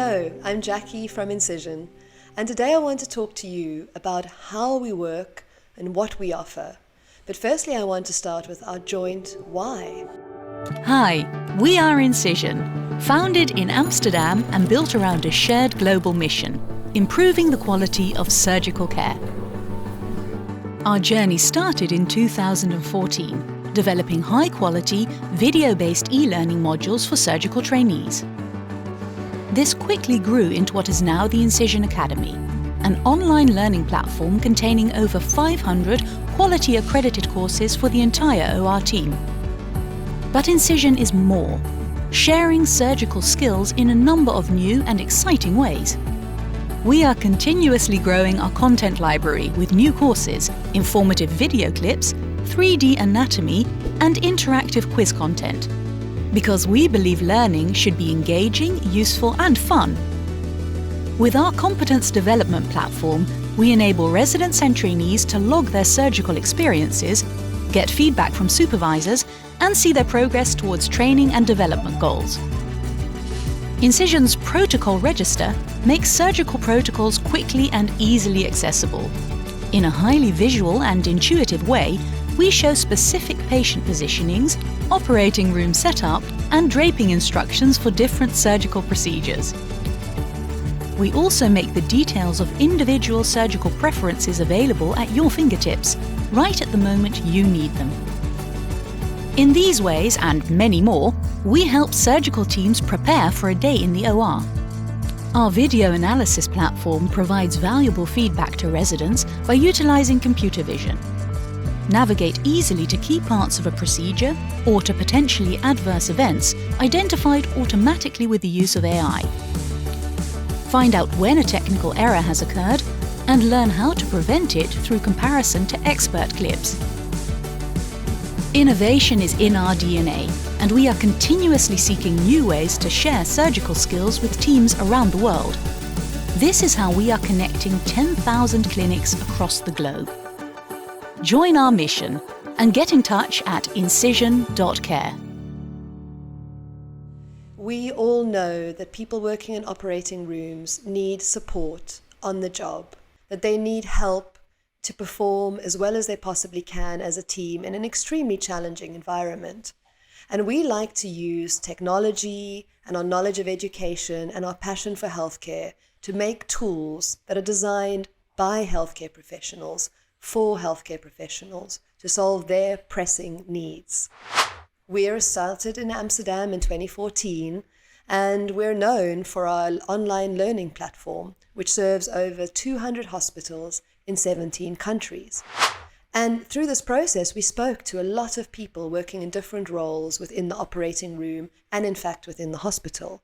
Hello, I'm Jackie from Incision, and today I want to talk to you about how we work and what we offer. But firstly, I want to start with our joint why. Hi, we are Incision, founded in Amsterdam and built around a shared global mission, improving the quality of surgical care. Our journey started in 2014, developing high-quality, video-based e-learning modules for surgical trainees. This quickly grew into what is now the Incision Academy, an online learning platform containing over 500 quality accredited courses for the entire OR team. But Incision is more, sharing surgical skills in a number of new and exciting ways. We are continuously growing our content library with new courses, informative video clips, 3D anatomy, and interactive quiz content. Because we believe learning should be engaging, useful, and fun. With our competence development platform, we enable residents and trainees to log their surgical experiences, get feedback from supervisors, and see their progress towards training and development goals. Incision's Protocol Register makes surgical protocols quickly and easily accessible. In a highly visual and intuitive way, we show specific patient positionings, operating room setup, and draping instructions for different surgical procedures. We also make the details of individual surgical preferences available at your fingertips, right at the moment you need them. In these ways, and many more, we help surgical teams prepare for a day in the OR. Our video analysis platform provides valuable feedback to residents by utilizing computer vision. Navigate easily to key parts of a procedure or to potentially adverse events identified automatically with the use of AI. Find out when a technical error has occurred and learn how to prevent it through comparison to expert clips. Innovation is in our DNA, and we are continuously seeking new ways to share surgical skills with teams around the world. This is how we are connecting 10,000 clinics across the globe. Join our mission and get in touch at incision.care. We all know that people working in operating rooms need support on the job, that they need help to perform as well as they possibly can as a team in an extremely challenging environment. And we like to use technology and our knowledge of education and our passion for healthcare to make tools that are designed by healthcare professionals for healthcare professionals to solve their pressing needs. We're started in Amsterdam in 2014, and we're known for our online learning platform, which serves over 200 hospitals in 17 countries. And through this process, we spoke to a lot of people working in different roles within the operating room and, in fact, within the hospital.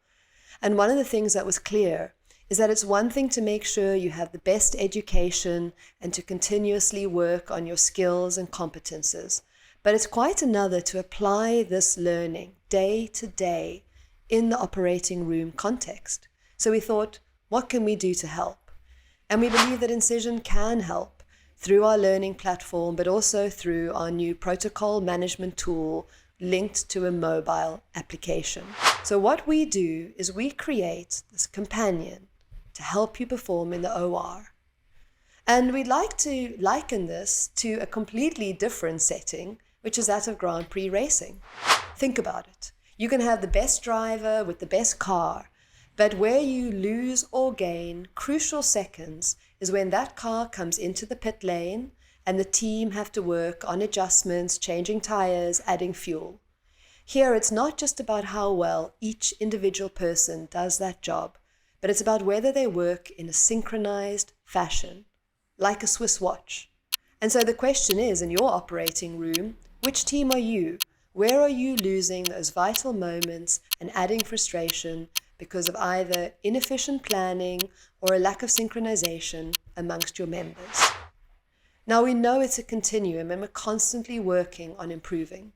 And one of the things that was clear is that it's one thing to make sure you have the best education and to continuously work on your skills and competences, but it's quite another to apply this learning day to day in the operating room context. So we thought, what can we do to help? And we believe that Incision can help through our learning platform, but also through our new protocol management tool linked to a mobile application. So what we do is we create this companion to help you perform in the OR. And we'd like to liken this to a completely different setting, which is that of Grand Prix racing. Think about it. You can have the best driver with the best car, but where you lose or gain crucial seconds is when that car comes into the pit lane and the team have to work on adjustments, changing tires, adding fuel. Here, it's not just about how well each individual person does that job, but it's about whether they work in a synchronized fashion, like a Swiss watch. And so the question is, in your operating room, which team are you? Where are you losing those vital moments and adding frustration because of either inefficient planning or a lack of synchronization amongst your members? Now, we know it's a continuum and we're constantly working on improving.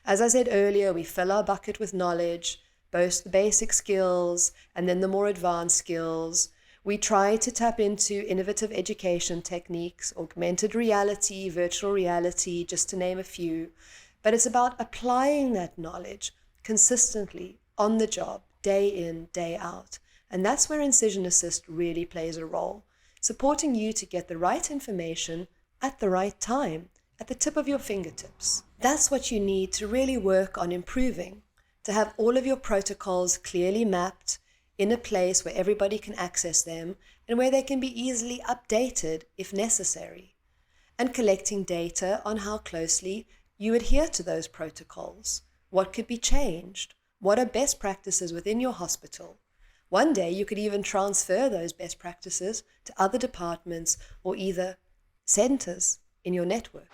As I said earlier, we fill our bucket with knowledge, both the basic skills and then the more advanced skills. We try to tap into innovative education techniques, augmented reality, virtual reality, just to name a few. But it's about applying that knowledge consistently on the job, day in, day out, And that's where Incision Assist really plays a role, supporting you to get the right information at the right time, at the tip of your fingertips. That's what you need to really work on improving, to have all of your protocols clearly mapped in a place where everybody can access them and where they can be easily updated if necessary, and collecting data on how closely you adhere to those protocols, what could be changed, what are best practices within your hospital. One day you could even transfer those best practices to other departments or either centers in your network.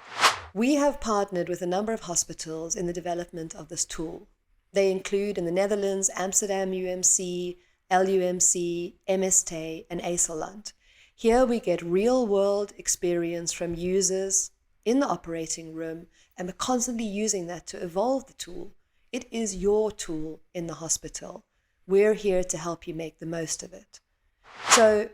We have partnered with a number of hospitals in the development of this tool. They include in the Netherlands, Amsterdam UMC, LUMC, MST, and ASLAND. Here we get real-world experience from users in the operating room, and we're constantly using that to evolve the tool. It is your tool in the hospital. We're here to help you make the most of it. So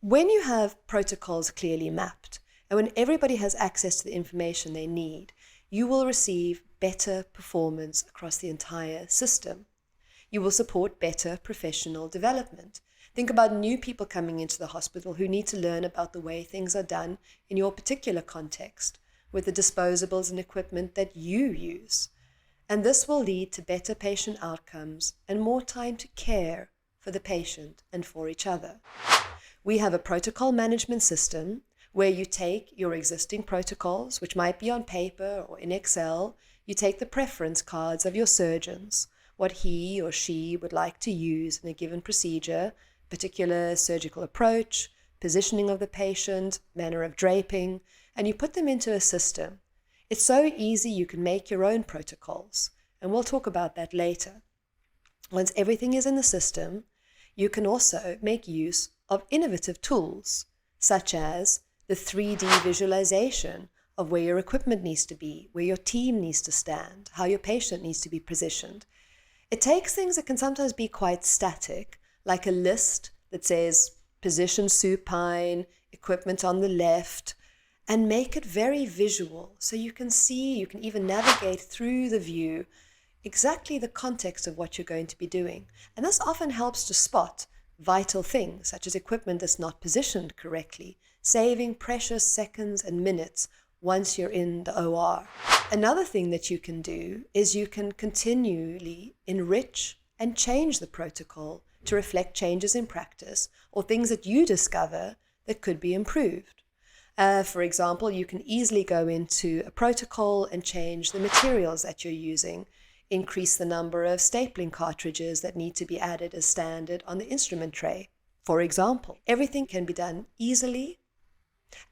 when you have protocols clearly mapped, and when everybody has access to the information they need, you will receive better performance across the entire system. You will support better professional development. Think about new people coming into the hospital who need to learn about the way things are done in your particular context, with the disposables and equipment that you use. And this will lead to better patient outcomes and more time to care for the patient and for each other. We have a protocol management system where you take your existing protocols, which might be on paper or in Excel, you take the preference cards of your surgeons, what he or she would like to use in a given procedure, particular surgical approach, positioning of the patient, manner of draping, and you put them into a system. It's so easy you can make your own protocols, and we'll talk about that later. Once everything is in the system, you can also make use of innovative tools, such as the 3D visualization of where your equipment needs to be, where your team needs to stand, how your patient needs to be positioned. It takes things that can sometimes be quite static, like a list that says position supine, equipment on the left, and make it very visual so you can see, you can even navigate through the view exactly the context of what you're going to be doing. And this often helps to spot vital things, such as equipment that's not positioned correctly, saving precious seconds and minutes once you're in the OR. Another thing that you can do is you can continually enrich and change the protocol to reflect changes in practice or things that you discover that could be improved. For example, you can easily go into a protocol and change the materials that you're using, increase the number of stapling cartridges that need to be added as standard on the instrument tray. For example, everything can be done easily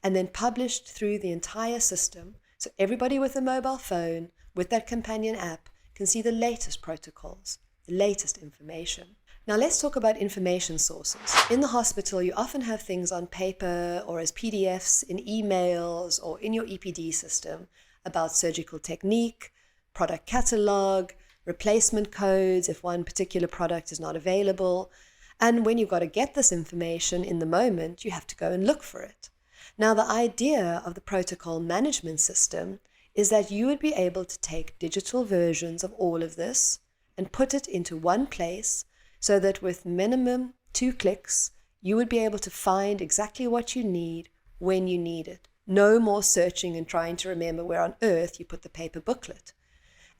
and then published through the entire system. So everybody with a mobile phone, with that companion app, can see the latest protocols, the latest information. Now let's talk about information sources. In the hospital, you often have things on paper or as PDFs in emails or in your EPD system about surgical technique, product catalog, replacement codes if one particular product is not available. And when you've got to get this information in the moment, you have to go and look for it. Now, the idea of the protocol management system is that you would be able to take digital versions of all of this and put it into one place so that with minimum 2 clicks, you would be able to find exactly what you need when you need it. No more searching and trying to remember where on earth you put the paper booklet.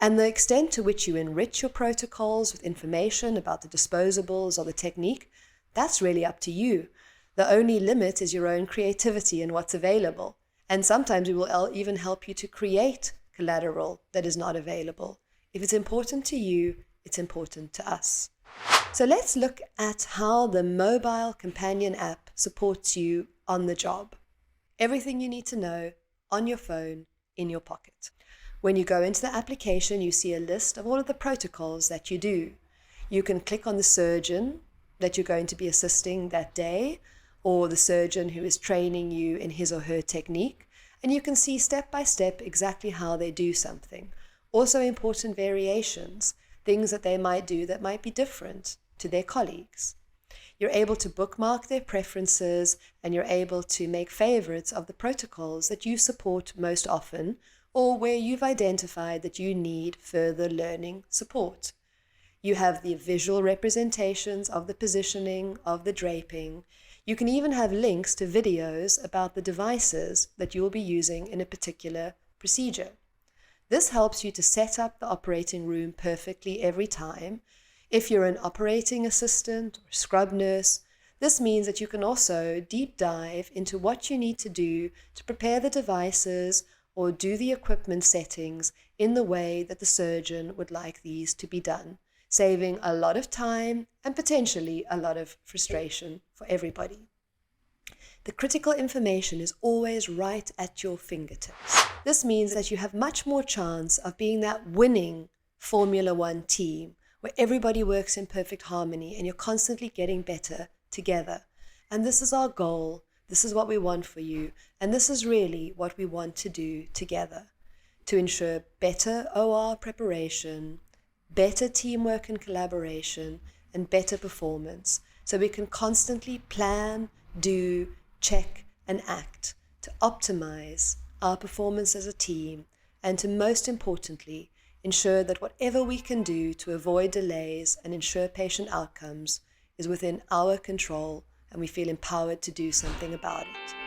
And the extent to which you enrich your protocols with information about the disposables or the technique, that's really up to you. The only limit is your own creativity and what's available. And sometimes we will even help you to create collateral that is not available. If it's important to you, it's important to us. So let's look at how the mobile companion app supports you on the job. Everything you need to know on your phone, in your pocket. When you go into the application, you see a list of all of the protocols that you do. You can click on the surgeon that you're going to be assisting that day, or the surgeon who is training you in his or her technique, and you can see step by step exactly how they do something. Also important variations, things that they might do that might be different to their colleagues. You're able to bookmark their preferences, and you're able to make favorites of the protocols that you support most often, or where you've identified that you need further learning support. You have the visual representations of the positioning, of the draping. You can even have links to videos about the devices that you will be using in a particular procedure. This helps you to set up the operating room perfectly every time. If you're an operating assistant or scrub nurse, this means that you can also deep dive into what you need to do to prepare the devices or do the equipment settings in the way that the surgeon would like these to be done, saving a lot of time and potentially a lot of frustration for everybody. The critical information is always right at your fingertips. This means that you have much more chance of being that winning Formula One team where everybody works in perfect harmony and you're constantly getting better together. And this is our goal. This is what we want for you. And this is really what we want to do together to ensure better OR preparation, better teamwork and collaboration, and better performance. So we can constantly plan, do, check, and act to optimize our performance as a team and to, most importantly, ensure that whatever we can do to avoid delays and ensure patient outcomes is within our control and we feel empowered to do something about it.